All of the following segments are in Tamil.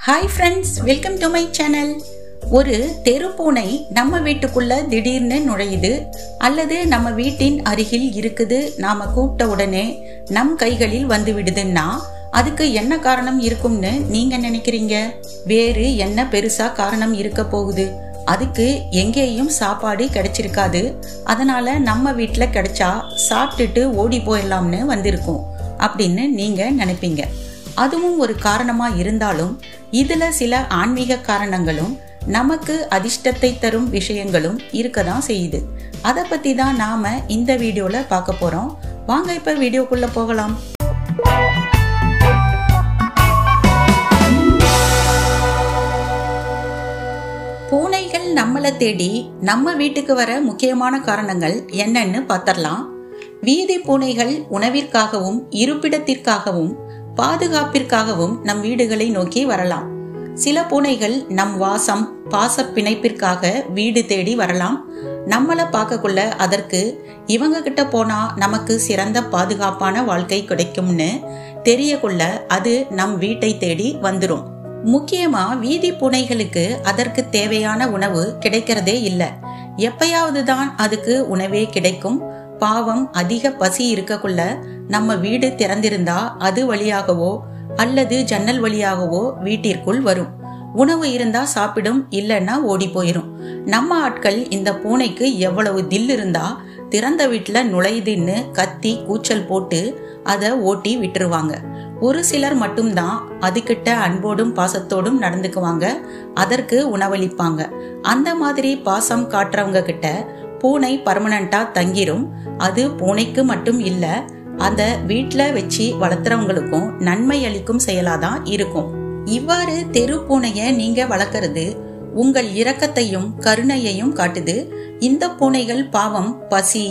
Hi friends, welcome to my channel. ஒரு தெரு பூனை நம்ம வீட்டுக்குள்ள திடீர்னு நுழையுது அல்லது நம்ம வீட்டின் அருகில் இருக்குது, நாம கூப்பிட்ட உடனே நம் கைகளில் வந்து விடுதுன்னா அதுக்கு என்ன காரணம் இருக்கும்னு நீங்க நினைக்கிறீங்க? வேறு என்ன பெருசா காரணம் இருக்க போகுது? அதுக்கு எங்கேயும் சாப்பாடு கிடைச்சிருக்காது, அதனால நம்ம வீட்டுல கிடைச்சா சாப்பிட்டுட்டு ஓடி போயிடலாம்னு வந்திருக்கும் அப்படின்னு நீங்க நினைப்பீங்க. அதுவும் ஒரு காரணமா இருந்தாலும் இதுல சில ஆன்மீக காரணங்களும் நமக்கு அதிர்ஷ்டத்தை தரும் விஷயங்களும் இருக்கதான் செய்யுது. அதை பத்தி தான் நாம இந்த வீடியோல பார்க்க போறோம். வாங்க இப்ப வீடியோக்குள்ள போகலாம். பூனைகள் நம்மளை தேடி நம்ம வீட்டுக்கு வர முக்கியமான காரணங்கள் என்னன்னு பார்த்தரலாம். வீதி பூனைகள் உணவிற்காகவும் இருப்பிடத்திற்காகவும் பாதுகாப்பிற்காகவும் நம் வீடுகளை நோக்கி வரலாம். சில பூனைகள் நம் வாசம் பாச பிணைப்பிற்காக வீடு தேடி வரலாம். நம்மளை பார்க்கக்குள்ள அதற்கு இவங்க கிட்ட போனா நமக்கு சிறந்த பாதுகாப்பான வாழ்க்கை கிடைக்கும்னு தெரியக்குள்ள அது நம் வீட்டை தேடி வந்துரும். முக்கியமா வீதி பூனைகளுக்கு அதற்கு தேவையான உணவு கிடைக்கிறதே இல்லை. எப்பயாவது தான் அதுக்கு உணவே கிடைக்கும். பாவம், அதிக பசி இருக்கக்குள்ள நம்ம வீடு திறந்திருந்தா அது வழியாகவோ அல்லது ஜன்னல் வழியாகவோ வீட்டிற்குள் வரும். உணவு இருந்தா சாப்பிடும், இல்லைன்னா ஓடி போயிரும். நம்ம ஆட்கள் இந்த பூனைக்கு எவ்வளவு தில் இருந்தா திறந்த வீட்டுல நுழையுதுன்னு கத்தி கூச்சல் போட்டு அதை ஓட்டி விட்டுருவாங்க. ஒரு சிலர் மட்டும்தான் அதுகிட்ட அன்போடும் பாசத்தோடும் நடந்துக்குவாங்க, அதற்கு உணவளிப்பாங்க. அந்த மாதிரி பாசம் காட்டுறவங்க கிட்ட பூனை பர்மனண்டா தங்கிரும். அது பூனைக்கு மட்டும் இல்ல, அந்த வீட்டுல வச்சு வளர்த்துறவங்களுக்கும் நன்மை அளிக்கும் செயலாதான் இருக்கும். இவ்வாறு தெரு பூனைய நீங்க வளர்க்கறது உங்கள் இரக்கத்தையும் கருணையையும் காட்டுது. இந்த பூனைகள் பாவம் பசி,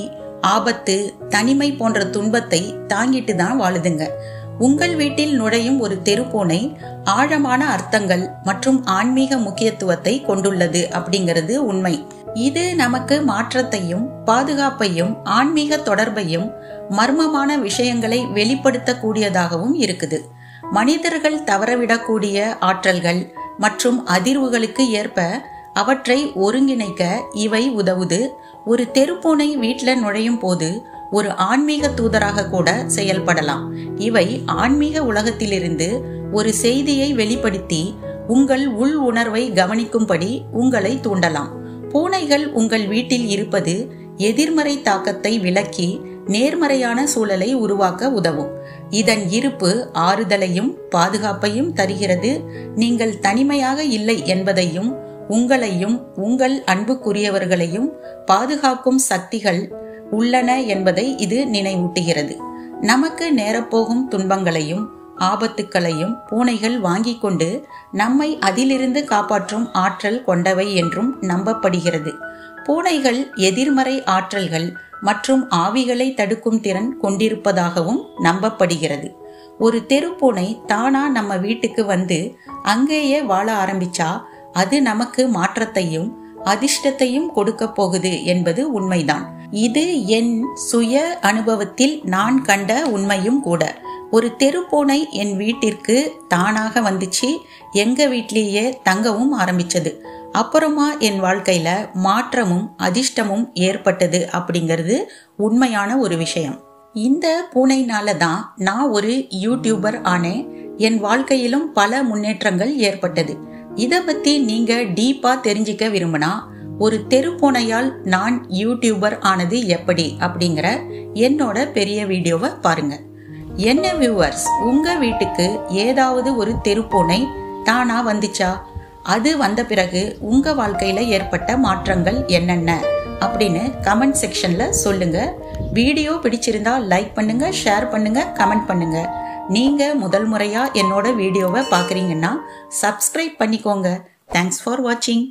ஆபத்து, தனிமை போன்ற துன்பத்தை தாங்கிட்டு தான் வாழுதுங்க. உங்கள் வீட்டில் நுழையும் ஒரு தெரு பூனை ஆழமான அர்த்தங்கள் மற்றும் ஆன்மீக முக்கியத்துவத்தை கொண்டுள்ளது அப்படிங்கிறது உண்மை. இது நமக்கு மாற்றத்தையும் பாதுகாப்பையும் ஆன்மீக தொடர்பையும் மர்மமான விஷயங்களை வெளிப்படுத்தக்கூடியதாகவும் இருக்குது. மனிதர்கள் தவறவிடக்கூடிய ஆற்றல்கள் மற்றும் அதிர்வுகளுக்கு ஏற்ப அவற்றை ஒருங்கிணைக்க இவை உதவுது. ஒரு தெருப்பூனை வீட்டுல நுழையும் போது ஒரு ஆன்மீக தூதராக கூட செயல்படலாம். இவை ஆன்மீக உலகத்திலிருந்து ஒரு செய்தியை வெளிப்படுத்தி உங்கள் உள் உணர்வை கவனிக்கும்படி உங்களை தூண்டலாம். பூனைகள் உங்கள் வீட்டில் இருப்பது எதிர்மறை தாக்கத்தை விலக்கி நேர்மறையான சூழலை உருவாக்க உதவும். இதன் இருப்பு ஆறுதலையும் பாதுகாப்பையும் தருகிறது. நீங்கள் தனிமையாக இல்லை என்பதையும் உங்களையும் உங்கள் அன்புக்குரியவர்களையும் பாதுகாக்கும் சக்திகள் உள்ளன என்பதை இது நினைவூட்டுகிறது. நமக்கு நேரப்போகும் துன்பங்களையும் ஆபத்துக்களையும் பூனைகள் வாங்கி கொண்டு நம்மை அதிலிருந்து காப்பாற்றும் ஆற்றல் கொண்டவை என்றும் நம்பப்படுகிறது. பூனைகள் எதிர்மறை ஆற்றல்கள் மற்றும் ஆவிகளை தடுக்கும் திறன் கொண்டிருப்பதாகவும் நம்பப்படுகிறது. ஒரு தெருப்பூனை தானா நம்ம வீட்டுக்கு வந்து அங்கேயே வாழ ஆரம்பிச்சா அது நமக்கு மாற்றத்தையும் அதிர்ஷ்டத்தையும் கொடுக்க போகுது என்பது உண்மைதான். இது என் சுய அனுபவத்தில் நான் கண்ட உண்மையும் கூட. ஒரு தெருப்பூனை என் வீட்டிற்கு தானாக வந்துச்சு, எங்க வீட்லேயே தங்கவும் ஆரம்பிச்சது. அப்புறமா என் வாழ்க்கையில மாற்றமும் அதிர்ஷ்டமும் ஏற்பட்டது அப்படிங்கிறது உண்மையான ஒரு விஷயம். இந்த பூனைனால தான் நான் ஒரு யூடியூபர் ஆனேன். என் வாழ்க்கையிலும் பல முன்னேற்றங்கள் ஏற்பட்டது. இதை பத்தி நீங்க டீப்பா தெரிஞ்சுக்க விரும்பினா ஒரு தெருப்பூனையால் நான் யூடியூபர் ஆனது எப்படி அப்படிங்கிற என்னோட பெரிய வீடியோவை பாருங்க. என்ன வியூவர்ஸ், உங்க வீட்டுக்கு ஏதாவது ஒரு தெருப்பூனை தானா வந்துச்சா? அது வந்த பிறகு உங்க வாழ்க்கையில ஏற்பட்ட மாற்றங்கள் என்னென்ன அப்படின்னு கமெண்ட் செக்ஷன்ல சொல்லுங்க. வீடியோ பிடிச்சிருந்தா லைக் பண்ணுங்க, ஷேர் பண்ணுங்க, கமெண்ட் பண்ணுங்க. நீங்க முதல் முறையா என்னோட வீடியோவை பாக்குறீங்கன்னா சப்ஸ்கிரைப் பண்ணிக்கோங்க. தேங்க்ஸ் ஃபார் வாட்சிங்.